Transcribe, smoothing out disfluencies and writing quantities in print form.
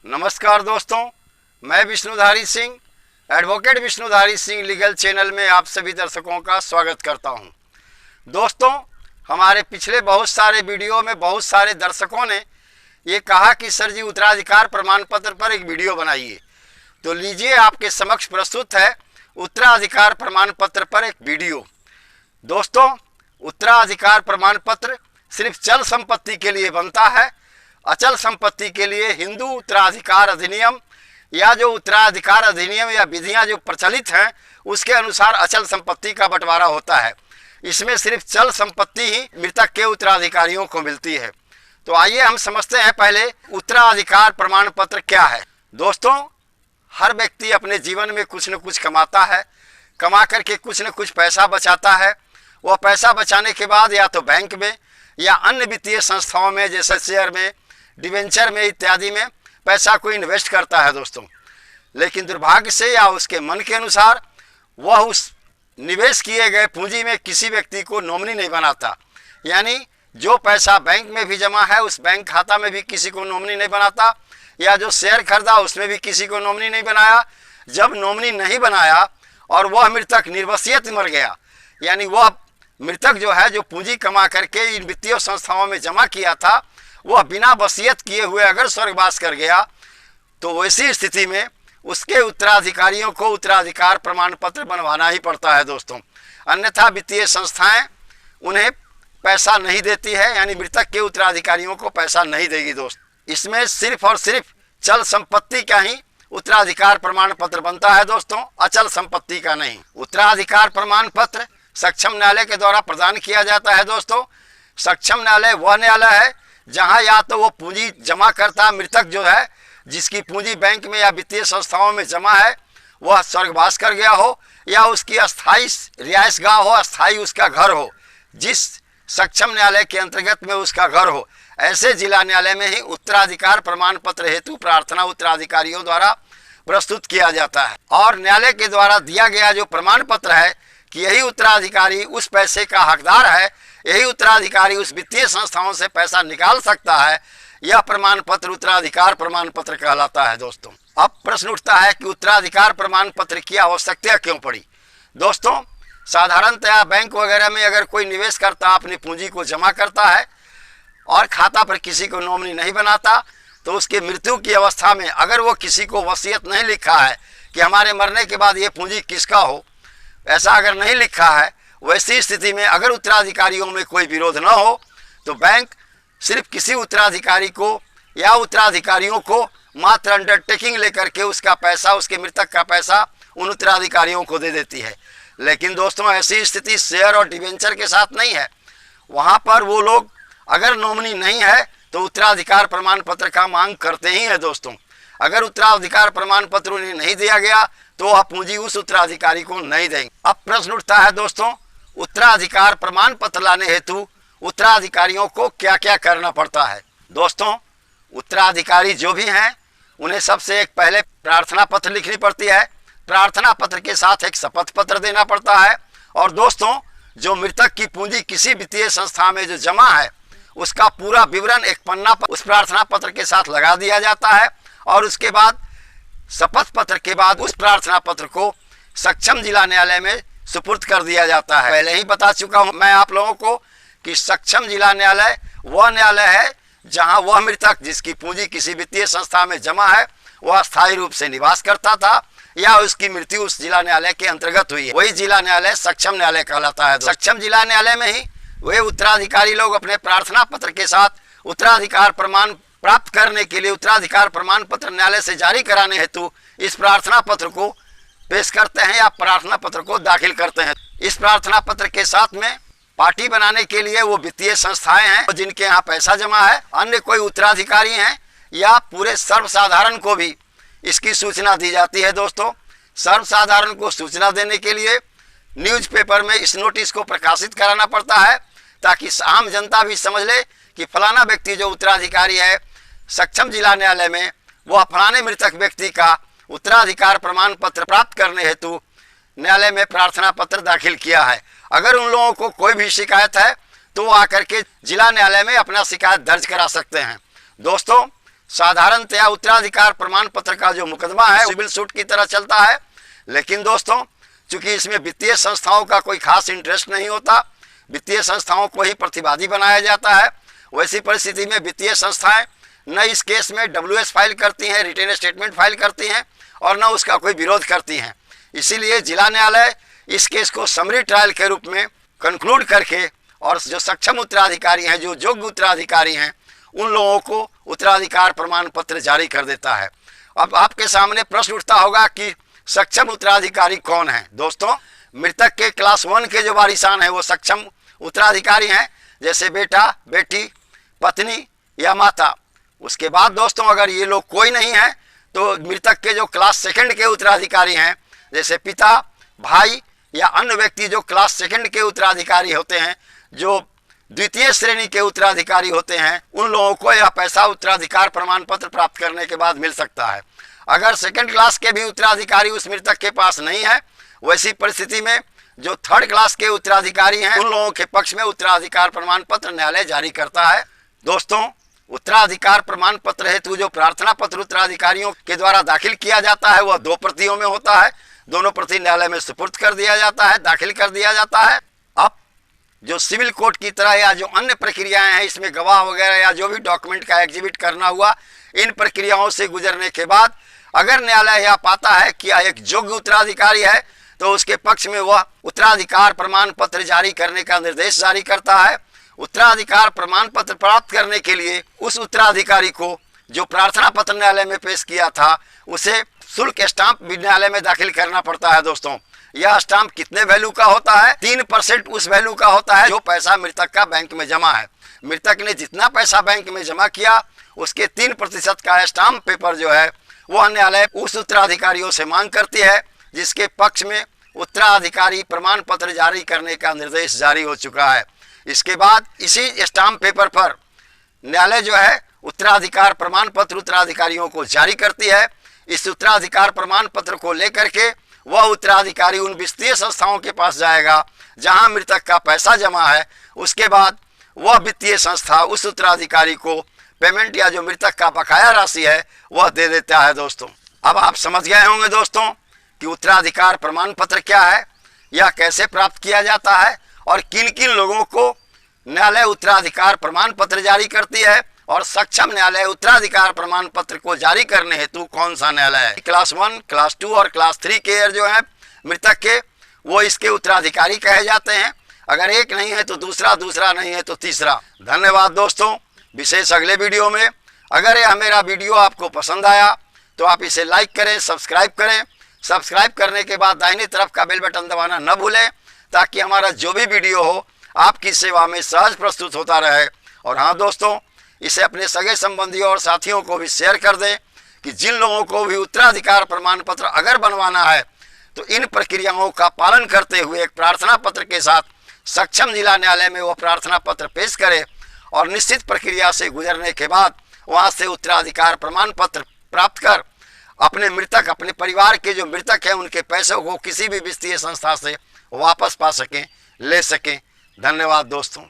नमस्कार दोस्तों, मैं Vishnudhari Singh, advocate Vishnudhari Singh legal channel में आप सभी दर्शकों का स्वागत करता हूं। दोस्तों, हमारे पिछले बहुत सारे वीडियो में बहुत सारे दर्शकों ने ये कहा कि सर जी उत्तराधिकार प्रमाण पत्र पर एक वीडियो बनाइए, तो लीजिए आपके समक्ष प्रस्तुत है उत्तराधिकार प्रमाण पत्र पर एक वीडियो। दोस्तों, उत्तराधिकार प्रमाण पत्र सिर्फ चल संपत्ति के लिए बनता है। अचल संपत्ति के लिए हिंदू उत्तराधिकार अधिनियम या जो उत्तराधिकार अधिनियम या विधियां जो प्रचलित हैं उसके अनुसार अचल संपत्ति का बंटवारा होता है। इसमें सिर्फ चल संपत्ति ही मृतक के उत्तराधिकारियों को मिलती है। तो आइए हम समझते हैं पहले उत्तराधिकार प्रमाण पत्र क्या है। दोस्तों, हर व्यक्ति अपने जीवन में कुछ न कुछ कमाता है, कमा करके कुछ न कुछ पैसा बचाता है। वह पैसा बचाने के बाद या तो बैंक में या अन्य वित्तीय संस्थाओं में जैसे शेयर में, डिवेंचर में इत्यादि में पैसा को इन्वेस्ट करता है दोस्तों। लेकिन दुर्भाग्य से या उसके मन के अनुसार वह उस निवेश किए गए पूंजी में किसी व्यक्ति को नॉमिनी नहीं बनाता। यानी जो पैसा बैंक में भी जमा है उस बैंक खाता में भी किसी को नॉमिनी नहीं बनाता, या जो शेयर खरीदा उसमें भी किसी को नॉमिनी नहीं बनाया। जब नॉमिनी नहीं बनाया और वह मृतक निर्वसियत मर गया, यानी वह मृतक जो है जो पूंजी कमा करके इन वित्तीय संस्थाओं में जमा किया था वह बिना वसीयत किए हुए अगर स्वर्गवास कर गया, तो वैसी स्थिति में उसके उत्तराधिकारियों को उत्तराधिकार प्रमाण पत्र बनवाना ही पड़ता है दोस्तों। अन्यथा वित्तीय संस्थाएं उन्हें पैसा नहीं देती है, यानी मृतक के उत्तराधिकारियों को पैसा नहीं देगी दोस्त। इसमें सिर्फ और सिर्फ चल संपत्ति का ही उत्तराधिकार प्रमाण पत्र बनता है दोस्तों, अचल संपत्ति का नहीं। उत्तराधिकार प्रमाण पत्र सक्षम न्यायालय के द्वारा प्रदान किया जाता है दोस्तों। सक्षम न्यायालय वह न्यायालय है जहां या तो वो पूंजी जमा करता मृतक जो है, जिसकी पूंजी बैंक में या वित्तीय संस्थाओं में जमा है, वह स्वर्गवास कर गया हो, या उसकी अस्थायी रिहायशगाह हो, अस्थायी उसका घर हो, जिस सक्षम न्यायालय के अंतर्गत में उसका घर हो। ऐसे जिला न्यायालय में ही उत्तराधिकार प्रमाण पत्र हेतु प्रार्थना उत्तराधिकारियों द्वारा प्रस्तुत किया जाता है। और न्यायालय के द्वारा दिया गया जो प्रमाण पत्र है कि यही उत्तराधिकारी उस पैसे का हकदार है, यही उत्तराधिकारी उस वित्तीय संस्थाओं से पैसा निकाल सकता है, यह प्रमाण पत्र उत्तराधिकार प्रमाण पत्र कहलाता है दोस्तों। अब प्रश्न उठता है कि उत्तराधिकार प्रमाण पत्र की आवश्यकता क्यों पड़ी। दोस्तों, साधारणतया बैंक वगैरह में अगर कोई निवेश करता, अपनी पूंजी को जमा करता है और खाता पर किसी को नॉमिनी नहीं बनाता, तो उसके मृत्यु की अवस्था में अगर वो किसी को वसीयत नहीं लिखा है कि हमारे मरने के बाद ये पूंजी किसका हो, ऐसा अगर नहीं लिखा है, वैसी स्थिति में अगर उत्तराधिकारियों में कोई विरोध न हो, तो बैंक सिर्फ किसी उत्तराधिकारी को या उत्तराधिकारियों को मात्र अंडरटेकिंग लेकर के उसका पैसा, उसके मृतक का पैसा उन उत्तराधिकारियों को दे देती है। लेकिन दोस्तों, ऐसी स्थिति शेयर और डिवेंचर के साथ नहीं है। वहाँ पर वो लोग अगर नॉमिनी नहीं है तो उत्तराधिकार प्रमाण पत्र का मांग करते ही है दोस्तों। अगर उत्तराधिकार प्रमाण पत्र उन्हें नहीं दिया गया तो वह पूंजी उस उत्तराधिकारी को नहीं देंगे। अब प्रश्न उठता है दोस्तों, उत्तराधिकार प्रमाण पत्र लाने हेतु उत्तराधिकारियों को क्या क्या करना पड़ता है। दोस्तों, उत्तराधिकारी जो भी हैं उन्हें सबसे एक पहले प्रार्थना पत्र लिखनी पड़ती है। प्रार्थना पत्र के साथ एक शपथ पत्र देना पड़ता है। और दोस्तों, जो मृतक की पूंजी किसी वित्तीय संस्था में जो जमा है उसका पूरा विवरण एक पन्ना पर उस प्रार्थना पत्र के साथ लगा दिया जाता है। और उसके बाद शपथ पत्र के बाद उस प्रार्थना पत्र को सक्षम जिला न्यायालय में सुपुर्द कर दिया जाता है। पहले ही बता चुका हूं मैं आप लोगों को कि सक्षम जिला न्यायालय वह न्यायालय है जहां वह मृतक जिसकी पूंजी किसी वित्तीय संस्था में जमा है वह स्थायी रूप से निवास करता था या उसकी मृत्यु उस जिला न्यायालय के अंतर्गत हुई है, वही जिला न्यायालय सक्षम न्यायालय कहलाता है। सक्षम जिला न्यायालय में ही वे उत्तराधिकारी लोग अपने प्रार्थना पत्र के साथ उत्तराधिकार प्रमाण प्राप्त करने के लिए उत्तराधिकार प्रमाण पत्र न्यायालय से जारी कराने हेतु इस प्रार्थना पत्र को पेश करते हैं या प्रार्थना पत्र को दाखिल करते हैं। इस प्रार्थना पत्र के साथ में पार्टी बनाने के लिए वो वित्तीय संस्थाएं हैं जिनके यहाँ पैसा जमा है, अन्य कोई उत्तराधिकारी हैं, या पूरे सर्वसाधारण को भी इसकी सूचना दी जाती है दोस्तों। सर्वसाधारण को सूचना देने के लिए न्यूज़पेपर में इस नोटिस को प्रकाशित कराना पड़ता है ताकि आम जनता भी समझ ले कि फलाना व्यक्ति जो उत्तराधिकारी है सक्षम जिला न्यायालय में, वह फलाने मृतक व्यक्ति का उत्तराधिकार प्रमाण पत्र प्राप्त करने हेतु न्यायालय में प्रार्थना पत्र दाखिल किया है। अगर उन लोगों को कोई भी शिकायत है तो वो आकर के जिला न्यायालय में अपना शिकायत दर्ज करा सकते हैं। दोस्तों, साधारणतया उत्तराधिकार प्रमाण पत्र का जो मुकदमा है सिविल सूट की तरह चलता है, लेकिन दोस्तों चूंकि इसमें वित्तीय संस्थाओं का कोई खास इंटरेस्ट नहीं होता, वित्तीय संस्थाओं को ही प्रतिवादी बनाया जाता है। वैसी परिस्थिति में वित्तीय संस्थाएं न इस केस में WS फाइल करती हैं, रिटेन स्टेटमेंट फाइल करती हैं और न उसका कोई विरोध करती हैं। इसीलिए जिला न्यायालय इस केस को समरी ट्रायल के रूप में कंक्लूड करके और जो सक्षम उत्तराधिकारी हैं, जो योग्य उत्तराधिकारी हैं, उन लोगों को उत्तराधिकार प्रमाण पत्र जारी कर देता है। अब आपके सामने प्रश्न उठता होगा कि सक्षम उत्तराधिकारी कौन है। दोस्तों, मृतक के क्लास 1 के जो वारिसान हैं वो सक्षम उत्तराधिकारी हैं, जैसे बेटा, बेटी, पत्नी या माता। उसके बाद दोस्तों अगर ये लोग कोई नहीं है तो मृतक के जो क्लास 2 के उत्तराधिकारी हैं, जैसे पिता, भाई या अन्य व्यक्ति जो क्लास 2 के उत्तराधिकारी होते हैं, जो द्वितीय श्रेणी के उत्तराधिकारी होते हैं, उन लोगों को यह पैसा उत्तराधिकार प्रमाण पत्र प्राप्त करने के बाद मिल सकता है। अगर 2nd क्लास के भी उत्तराधिकारी उस मृतक के पास नहीं है, वैसी परिस्थिति में जो 3rd क्लास के उत्तराधिकारी हैं, उन लोगों के पक्ष में उत्तराधिकार प्रमाण पत्र न्यायालय जारी करता है। दोस्तों, उत्तराधिकार प्रमाण पत्र हेतु जो प्रार्थना पत्र उत्तराधिकारियों के द्वारा दाखिल किया जाता है वह 2 प्रतियों में होता है। दोनों प्रति न्यायालय में सुपुर्द कर दिया जाता है, दाखिल कर दिया जाता है। अब जो सिविल कोर्ट की तरह या जो अन्य प्रक्रियाएं हैं, इसमें गवाह वगैरह या जो भी डॉक्यूमेंट का एग्जिबिट करना हुआ, इन प्रक्रियाओं से गुजरने के बाद अगर न्यायालय यह पाता है कि यह एक योग्य उत्तराधिकारी है तो उसके पक्ष में वह उत्तराधिकार प्रमाण पत्र जारी करने का निर्देश जारी करता है। उत्तराधिकार प्रमाण पत्र प्राप्त करने के लिए उस उत्तराधिकारी को जो प्रार्थना पत्र न्यायालय में पेश किया था उसे शुल्क स्टाम्प भी न्यायालय में दाखिल करना पड़ता है। दोस्तों, यह स्टाम्प कितने वैल्यू का होता है? 3% उस वैल्यू का होता है जो पैसा मृतक का बैंक में जमा है। मृतक ने जितना पैसा बैंक में जमा किया उसके 3% का स्टाम्प पेपर जो है वह न्यायालय उस उत्तराधिकारियों से मांग करती है जिसके पक्ष में उत्तराधिकारी प्रमाण पत्र जारी करने का निर्देश जारी हो चुका है। इसके बाद इसी स्टाम्प पेपर पर न्यायालय जो है उत्तराधिकार प्रमाण पत्र उत्तराधिकारियों को जारी करती है। इस उत्तराधिकार प्रमाण पत्र को लेकर के वह उत्तराधिकारी उन वित्तीय संस्थाओं के पास जाएगा जहां मृतक का पैसा जमा है। उसके बाद वह वित्तीय संस्था उस उत्तराधिकारी को पेमेंट या जो मृतक का बकाया राशि है वह दे देता है। दोस्तों, अब आप समझ गए होंगे दोस्तों कि उत्तराधिकार प्रमाण पत्र क्या है, यह कैसे प्राप्त किया जाता है और किन किन लोगों को न्यायालय उत्तराधिकार प्रमाण पत्र जारी करती है और सक्षम न्यायालय उत्तराधिकार प्रमाण पत्र को जारी करने हेतु कौन सा न्यायालय है। क्लास 1, क्लास 2 और क्लास 3 के जो है मृतक के, वो इसके उत्तराधिकारी कहे जाते हैं। अगर एक नहीं है तो दूसरा, दूसरा नहीं है तो तीसरा। धन्यवाद दोस्तों। विशेष अगले वीडियो में। अगर यह मेरा वीडियो आपको पसंद आया तो आप इसे लाइक करें, सब्सक्राइब करें। सब्सक्राइब करने के बाद दाहिनी तरफ का बेल बटन दबाना न भूलें ताकि हमारा जो भी वीडियो हो आपकी सेवा में सहज प्रस्तुत होता रहे। और हाँ दोस्तों, इसे अपने सगे संबंधियों और साथियों को भी शेयर कर दें कि जिन लोगों को भी उत्तराधिकार प्रमाण पत्र अगर बनवाना है तो इन प्रक्रियाओं का पालन करते हुए एक प्रार्थना पत्र के साथ सक्षम जिला न्यायालय में वह प्रार्थना पत्र पेश करे और निश्चित प्रक्रिया से गुजरने के बाद वहां से उत्तराधिकार प्रमाण पत्र प्राप्त कर अपने मृतक, अपने परिवार के जो मृतक हैं उनके पैसों को किसी भी वित्तीय संस्था से वापस पा सकें, ले सकें। धन्यवाद दोस्तों।